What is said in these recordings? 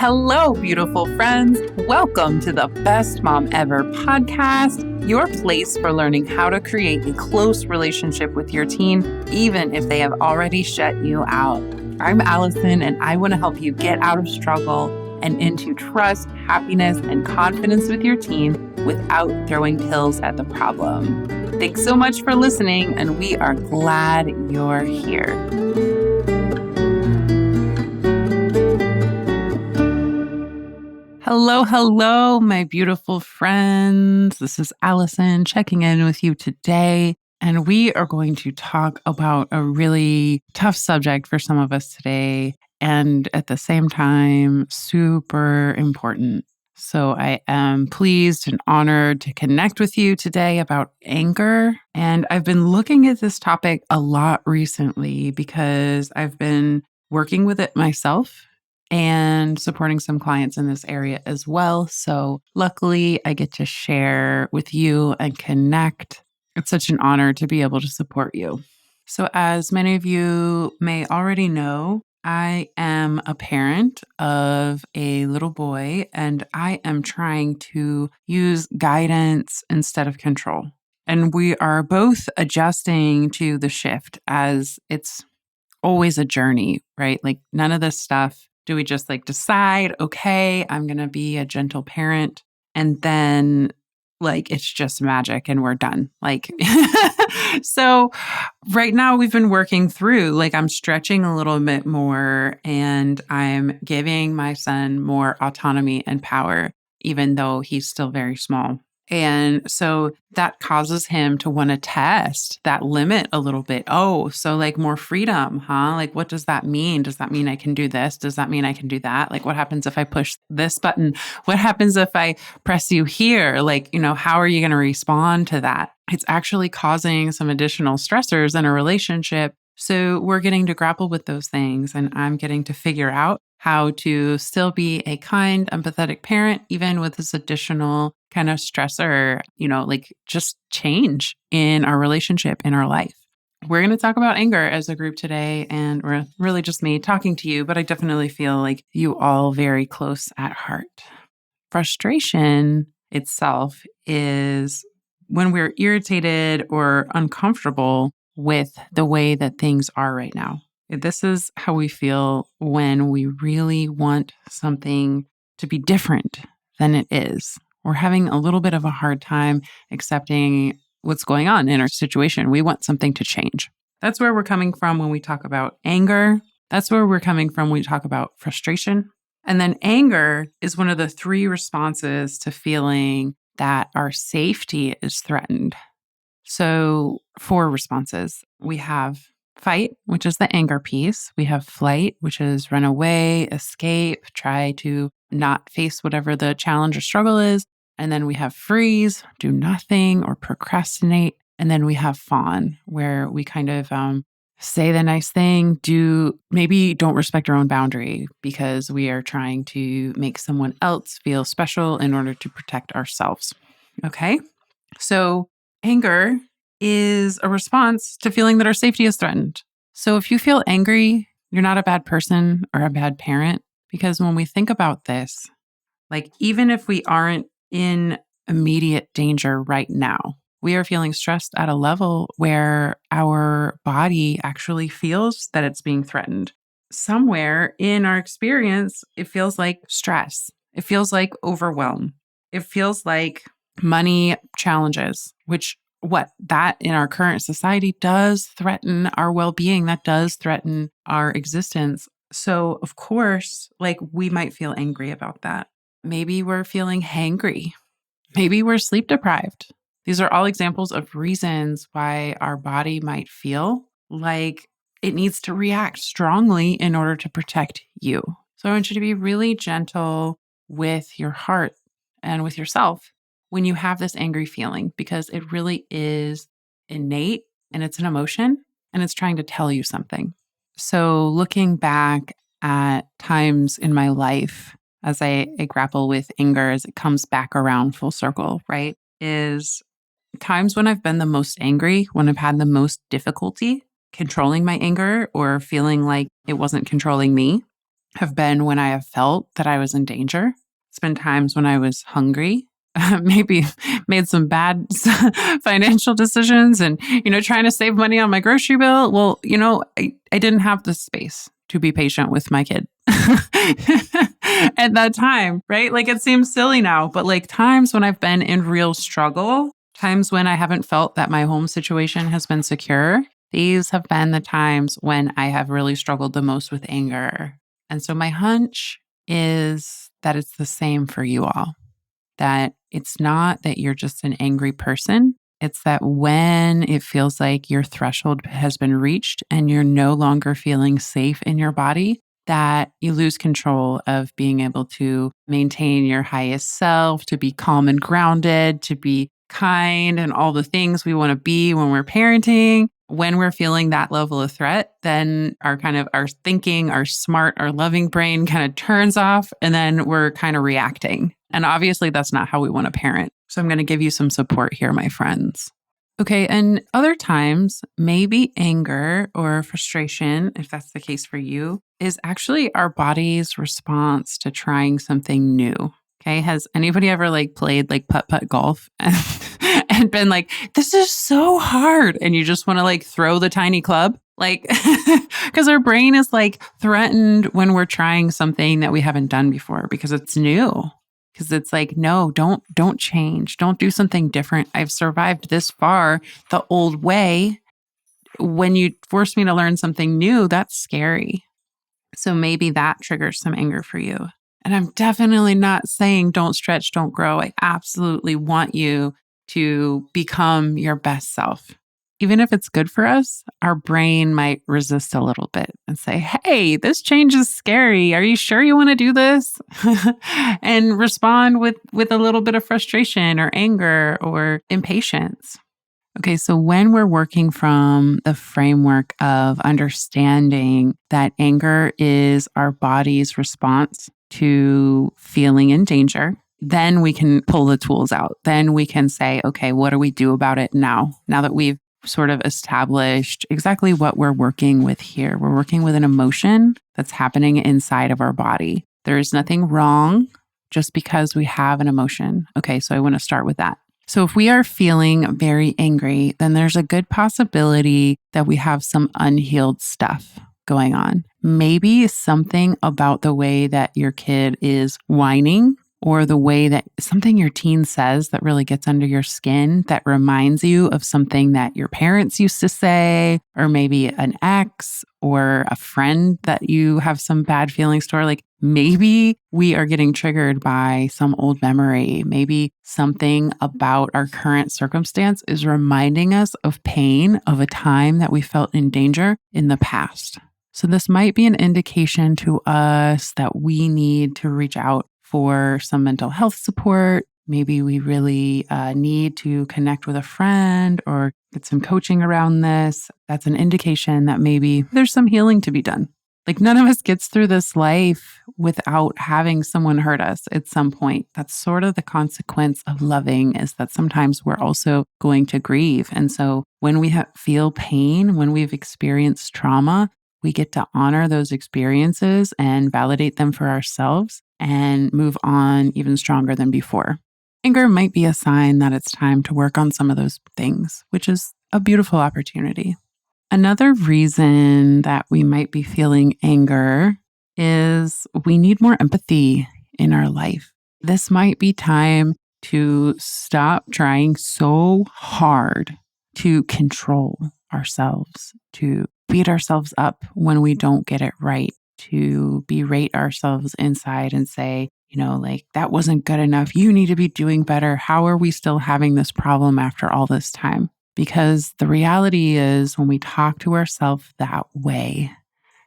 Hello, beautiful friends. Welcome to the Best Mom Ever podcast, your place for learning how to create a close relationship with your teen, even if they have already shut you out. I'm Allison, and I want to help you get out of struggle and into trust, happiness, and confidence with your teen without throwing pills at the problem. Thanks so much for listening, and we are glad you're here. Hello, my beautiful friends. This is Allison checking in with you today, and we are going to talk about a really tough subject for some of us today, and at the same time, super important. So I am pleased and honored to connect with you today about anger. And I've been looking at this topic a lot recently because I've been working with it myself and supporting some clients in this area as well. So luckily, I get to share with you and connect. It's such an honor to be able to support you. So as many of you may already know, I am a parent of a little boy, and I am trying to use guidance instead of control. And we are both adjusting to the shift, as it's always a journey, right? Like none of this stuff do we just decide, okay, I'm going to be a gentle parent, and then it's just magic and we're done. So right now we've been working through, I'm stretching a little bit more and I'm giving my son more autonomy and power, even though he's still very small. And so that causes him to want to test that limit a little bit. Oh, so more freedom, huh? What does that mean? Does that mean I can do this? Does that mean I can do that? What happens if I push this button? What happens if I press you here? How are you going to respond to that? It's actually causing some additional stressors in a relationship. So we're getting to grapple with those things, and I'm getting to figure out how to still be a kind, empathetic parent, even with this additional kind of stressor, just change in our relationship, in our life. We're going to talk about anger as a group today, and we're really just me talking to you, but I definitely feel like you all very close at heart. Frustration itself is when we're irritated or uncomfortable with the way that things are right now. This is how we feel when we really want something to be different than it is. We're having a little bit of a hard time accepting what's going on in our situation. We want something to change. That's where we're coming from when we talk about anger. That's where we're coming from when we talk about frustration. And then anger is one of the three responses to feeling that our safety is threatened. So 4 responses. We have fight, which is the anger piece. We have flight, which is run away, escape, try to not face whatever the challenge or struggle is. And then we have freeze, do nothing or procrastinate. And then we have fawn, where we kind of say the nice thing, maybe don't respect our own boundary because we are trying to make someone else feel special in order to protect ourselves. Okay? So anger is a response to feeling that our safety is threatened. So if you feel angry, you're not a bad person or a bad parent, because when we think about this, even if we aren't in immediate danger right now, we are feeling stressed at a level where our body actually feels that it's being threatened. Somewhere in our experience, it feels like stress. It feels like overwhelm. It feels like money challenges, which that in our current society does threaten our well-being. That does threaten our existence. So of course, we might feel angry about that. Maybe we're feeling hangry. Maybe we're sleep deprived. These are all examples of reasons why our body might feel like it needs to react strongly in order to protect you. So I want you to be really gentle with your heart and with yourself when you have this angry feeling, because it really is innate and it's an emotion and it's trying to tell you something. So looking back at times in my life as I grapple with anger, as it comes back around full circle, right, is times when I've been the most angry, when I've had the most difficulty controlling my anger or feeling like it wasn't controlling me. have been when I have felt that I was in danger. It's been times when I was hungry, maybe made some bad financial decisions and, trying to save money on my grocery bill. Well, I didn't have the space to be patient with my kid at that time, right? Like it seems silly now, but like times when I've been in real struggle, times when I haven't felt that my home situation has been secure, these have been the times when I have really struggled the most with anger. And so my hunch is that it's the same for you all, that it's not that you're just an angry person. It's that when it feels like your threshold has been reached and you're no longer feeling safe in your body, that you lose control of being able to maintain your highest self, to be calm and grounded, to be kind and all the things we want to be when we're parenting. When we're feeling that level of threat, then our thinking, our smart, our loving brain kind of turns off and then we're kind of reacting. And obviously that's not how we want to parent. So I'm going to give you some support here, my friends. Okay. And other times, maybe anger or frustration, if that's the case for you, is actually our body's response to trying something new. Okay. Has anybody ever played putt-putt golf and been like, this is so hard. And you just want to throw the tiny club? Because our brain is threatened when we're trying something that we haven't done before because it's new. Because it's no, don't change. Don't do something different. I've survived this far the old way. When you force me to learn something new, that's scary. So maybe that triggers some anger for you. And I'm definitely not saying don't stretch, don't grow. I absolutely want you to become your best self. Even if it's good for us, our brain might resist a little bit and say, hey, this change is scary. Are you sure you want to do this? And respond with a little bit of frustration or anger or impatience. Okay, so when we're working from the framework of understanding that anger is our body's response to feeling in danger, then we can pull the tools out. Then we can say, okay, what do we do about it now? Now that we've sort of established exactly what we're working with here. We're working with an emotion that's happening inside of our body. There is nothing wrong just because we have an emotion. Okay, so I want to start with that. So if we are feeling very angry, then there's a good possibility that we have some unhealed stuff going on. Maybe something about the way that your kid is whining, or the way that something your teen says that really gets under your skin that reminds you of something that your parents used to say, or maybe an ex or a friend that you have some bad feelings toward. Maybe we are getting triggered by some old memory. Maybe something about our current circumstance is reminding us of pain of a time that we felt in danger in the past. So this might be an indication to us that we need to reach out for some mental health support. Maybe we really need to connect with a friend or get some coaching around this. That's an indication that maybe there's some healing to be done. None of us gets through this life without having someone hurt us at some point. That's sort of the consequence of loving, is that sometimes we're also going to grieve. And so when we feel pain, when we've experienced trauma, we get to honor those experiences and validate them for ourselves and move on even stronger than before. Anger might be a sign that it's time to work on some of those things, which is a beautiful opportunity. Another reason that we might be feeling anger is we need more empathy in our life. This might be time to stop trying so hard to control ourselves, to beat ourselves up when we don't get it right, to berate ourselves inside and say, that wasn't good enough. You need to be doing better. How are we still having this problem after all this time? Because the reality is, when we talk to ourselves that way,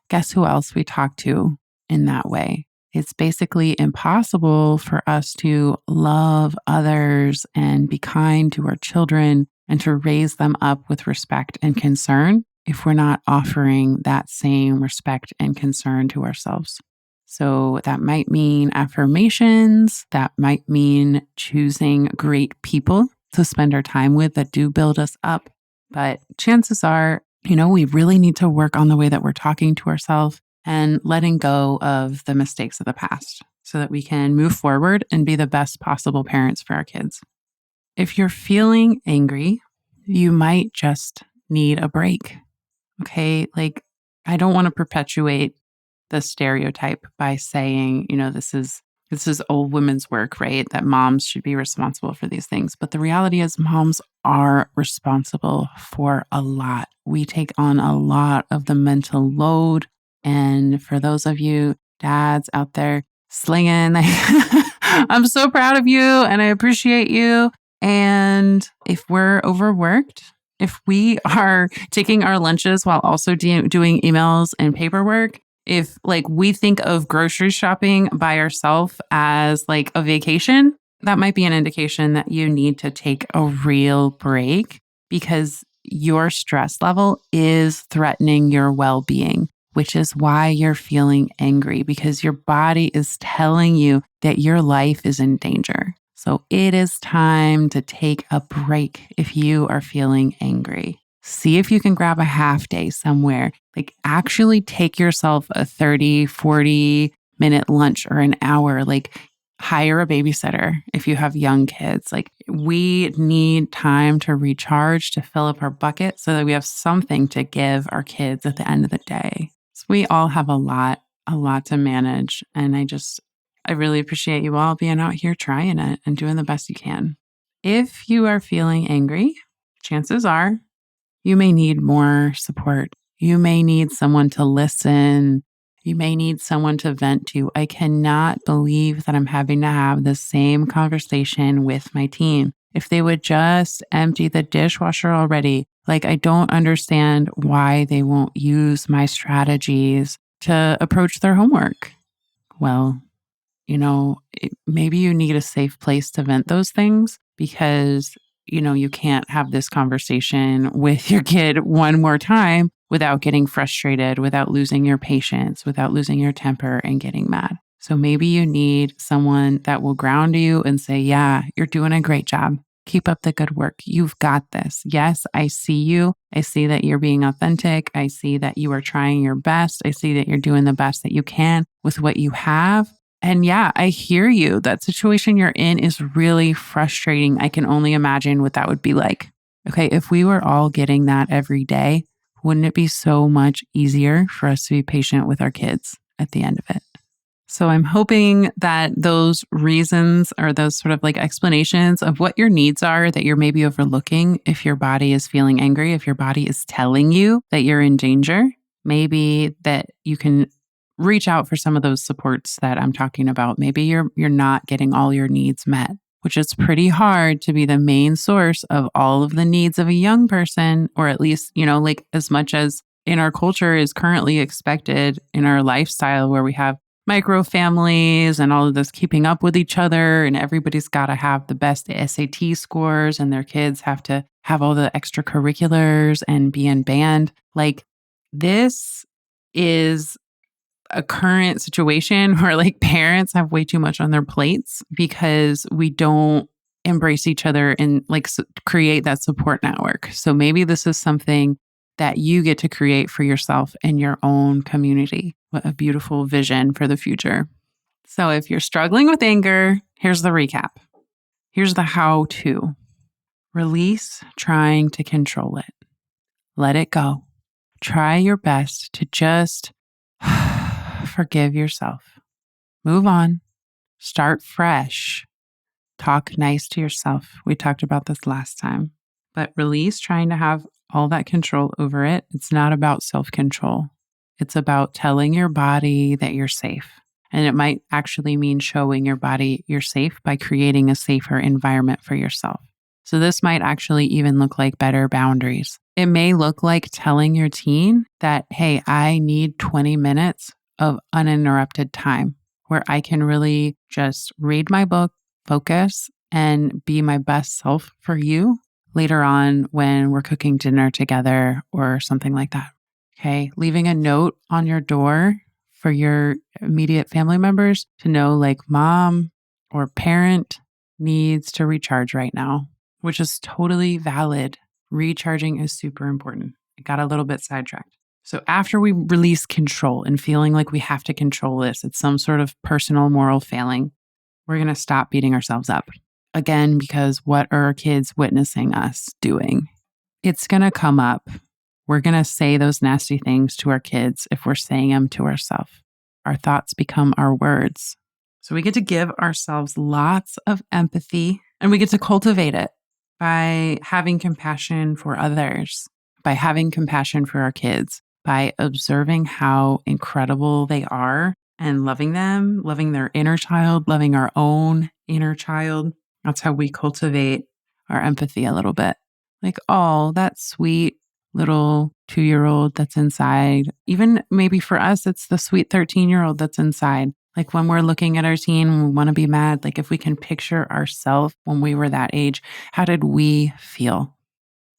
guess who else we talk to in that way? It's basically impossible for us to love others and be kind to our children and to raise them up with respect and concern if we're not offering that same respect and concern to ourselves. So that might mean affirmations, that might mean choosing great people to spend our time with that do build us up. But chances are, we really need to work on the way that we're talking to ourselves and letting go of the mistakes of the past so that we can move forward and be the best possible parents for our kids. If you're feeling angry, you might just need a break. Okay. Like, I don't want to perpetuate the stereotype by saying, this is old women's work, right? That moms should be responsible for these things. But the reality is, moms are responsible for a lot. We take on a lot of the mental load. And for those of you dads out there slinging, I'm so proud of you and I appreciate you. And if we're overworked, if we are taking our lunches while also doing emails and paperwork, if like we think of grocery shopping by ourselves as like a vacation, that might be an indication that you need to take a real break because your stress level is threatening your well-being, which is why you're feeling angry because your body is telling you that your life is in danger. So it is time to take a break if you are feeling angry. See if you can grab a half day somewhere. Like actually take yourself a 30, 40-minute lunch or an hour. Like hire a babysitter if you have young kids. Like we need time to recharge, to fill up our bucket so that we have something to give our kids at the end of the day. So we all have a lot to manage. And I really appreciate you all being out here trying it and doing the best you can. If you are feeling angry, chances are you may need more support. You may need someone to listen. You may need someone to vent to. I cannot believe that I'm having to have the same conversation with my team. If they would just empty the dishwasher already, like I don't understand why they won't use my strategies to approach their homework. Well, maybe you need a safe place to vent those things because, you can't have this conversation with your kid one more time without getting frustrated, without losing your patience, without losing your temper and getting mad. So maybe you need someone that will ground you and say, yeah, you're doing a great job. Keep up the good work. You've got this. Yes, I see you. I see that you're being authentic. I see that you are trying your best. I see that you're doing the best that you can with what you have. And yeah, I hear you. That situation you're in is really frustrating. I can only imagine what that would be like. Okay, if we were all getting that every day, wouldn't it be so much easier for us to be patient with our kids at the end of it? So I'm hoping that those reasons or those sort of like explanations of what your needs are that you're maybe overlooking if your body is feeling angry, if your body is telling you that you're in danger, maybe that you can reach out for some of those supports that I'm talking about. Maybe you're not getting all your needs met, which is pretty hard to be the main source of all of the needs of a young person, or at least, like as much as in our culture is currently expected in our lifestyle where we have micro families and all of this keeping up with each other and everybody's got to have the best SAT scores and their kids have to have all the extracurriculars and be in band. Like this is a current situation where like parents have way too much on their plates because we don't embrace each other and like create that support network. So maybe this is something that you get to create for yourself in your own community. What a beautiful vision for the future. So if you're struggling with anger, here's the recap. Here's the how-to. Release trying to control it. Let it go. Try your best to just forgive yourself. Move on. Start fresh. Talk nice to yourself. We talked about this last time. But release trying to have all that control over it. It's not about self-control. It's about telling your body that you're safe. And it might actually mean showing your body you're safe by creating a safer environment for yourself. So this might actually even look like better boundaries. It may look like telling your teen that, hey, I need 20 minutes of uninterrupted time where I can really just read my book, focus, and be my best self for you later on when we're cooking dinner together or something like that. Okay. Leaving a note on your door for your immediate family members to know like mom or parent needs to recharge right now, which is totally valid. Recharging is super important. I got a little bit sidetracked. So after we release control and feeling like we have to control this, it's some sort of personal moral failing, we're going to stop beating ourselves up. Again, because what are our kids witnessing us doing? It's going to come up. We're going to say those nasty things to our kids if we're saying them to ourselves. Our thoughts become our words. So we get to give ourselves lots of empathy, and we get to cultivate it by having compassion for others, by having compassion for our kids, by observing how incredible they are and loving them, loving their inner child, loving our own inner child. That's how we cultivate our empathy a little bit. Like, oh, that sweet little 2-year-old that's inside. Even maybe for us, it's the sweet 13-year-old that's inside. Like when we're looking at our teen and we want to be mad, like if we can picture ourselves when we were that age, how did we feel?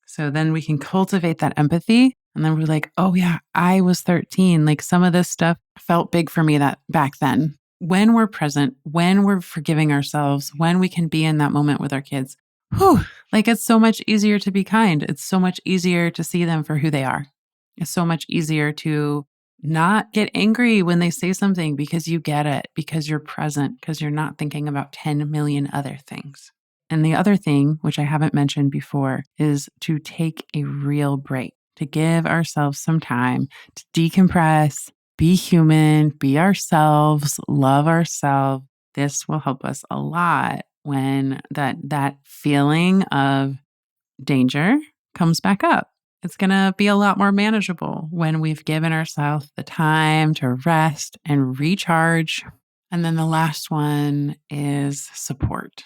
So then we can cultivate that empathy. And then we're like, oh yeah, I was 13. Like some of this stuff felt big for me that back then. When we're present, when we're forgiving ourselves, when we can be in that moment with our kids, like it's so much easier to be kind. It's so much easier to see them for who they are. It's so much easier to not get angry when they say something because you get it, because you're present, because you're not thinking about 10 million other things. And the other thing, which I haven't mentioned before, is to take a real break, to give ourselves some time to decompress, be human, be ourselves, love ourselves. This will help us a lot when that feeling of danger comes back up. It's going to be a lot more manageable when we've given ourselves the time to rest and recharge. And then the last one is support.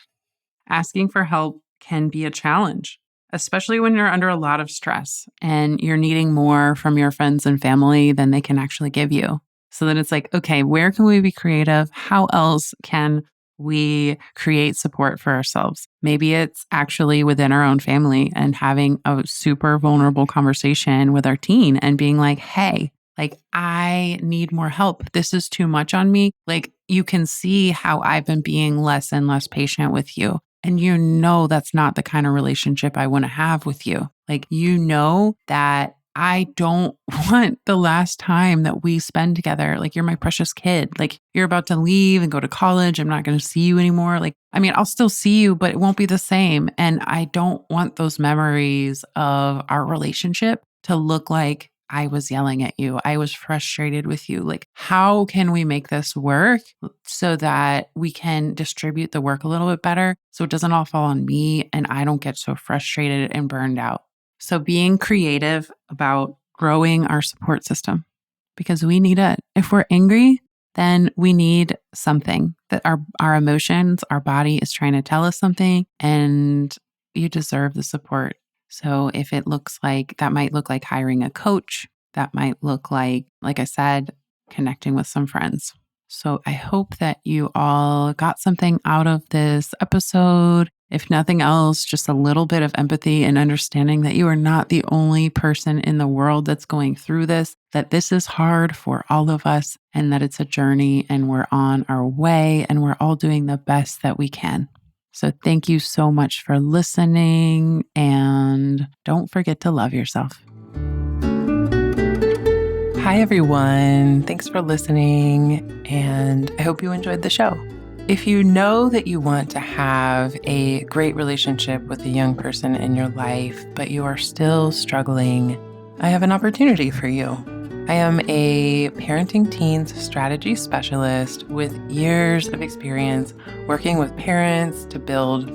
Asking for help can be a challenge, especially when you're under a lot of stress and you're needing more from your friends and family than they can actually give you. So then it's like, okay, where can we be creative? How else can we create support for ourselves? Maybe it's actually within our own family and having a super vulnerable conversation with our teen and being like, hey, like, I need more help. This is too much on me. Like, you can see how I've been being less and less patient with you. And you know that's not the kind of relationship I want to have with you. Like, you know that I don't want the last time that we spend together. Like, you're my precious kid. Like, you're about to leave and go to college. I'm not going to see you anymore. Like, I mean, I'll still see you, but it won't be the same. And I don't want those memories of our relationship to look like I was yelling at you. I was frustrated with you. Like, how can we make this work so that we can distribute the work a little bit better so it doesn't all fall on me and I don't get so frustrated and burned out? So being creative about growing our support system, because we need it. If we're angry, then we need something that our emotions, our body is trying to tell us something, and you deserve the support. So if it looks like, that might look like hiring a coach, that might look like I said, connecting with some friends. So I hope that you all got something out of this episode. If nothing else, just a little bit of empathy and understanding that you are not the only person in the world that's going through this, that this is hard for all of us, and that it's a journey and we're on our way and we're all doing the best that we can. So thank you so much for listening, and don't forget to love yourself. Hi, everyone. Thanks for listening, and I hope you enjoyed the show. If you know that you want to have a great relationship with a young person in your life, but you are still struggling, I have an opportunity for you. I am a parenting teens strategy specialist with years of experience working with parents to build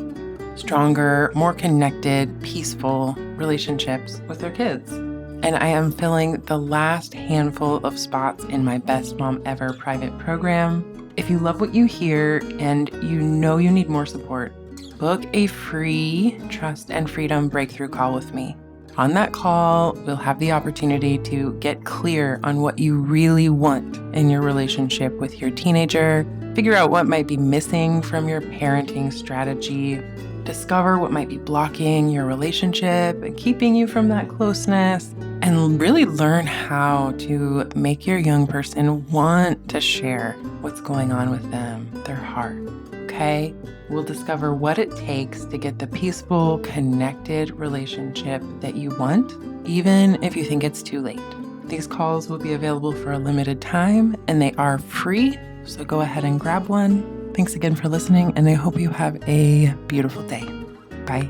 stronger, more connected, peaceful relationships with their kids. And I am filling the last handful of spots in my Best Mom Ever private program. If you love what you hear and you know you need more support, book a free Trust and Freedom Breakthrough call with me. On that call, we'll have the opportunity to get clear on what you really want in your relationship with your teenager, figure out what might be missing from your parenting strategy, discover what might be blocking your relationship and keeping you from that closeness, and really learn how to make your young person want to share what's going on with them, their heart. Okay? We'll discover what it takes to get the peaceful, connected relationship that you want, even if you think it's too late. These calls will be available for a limited time and they are free. So go ahead and grab one. Thanks again for listening, and I hope you have a beautiful day. Bye.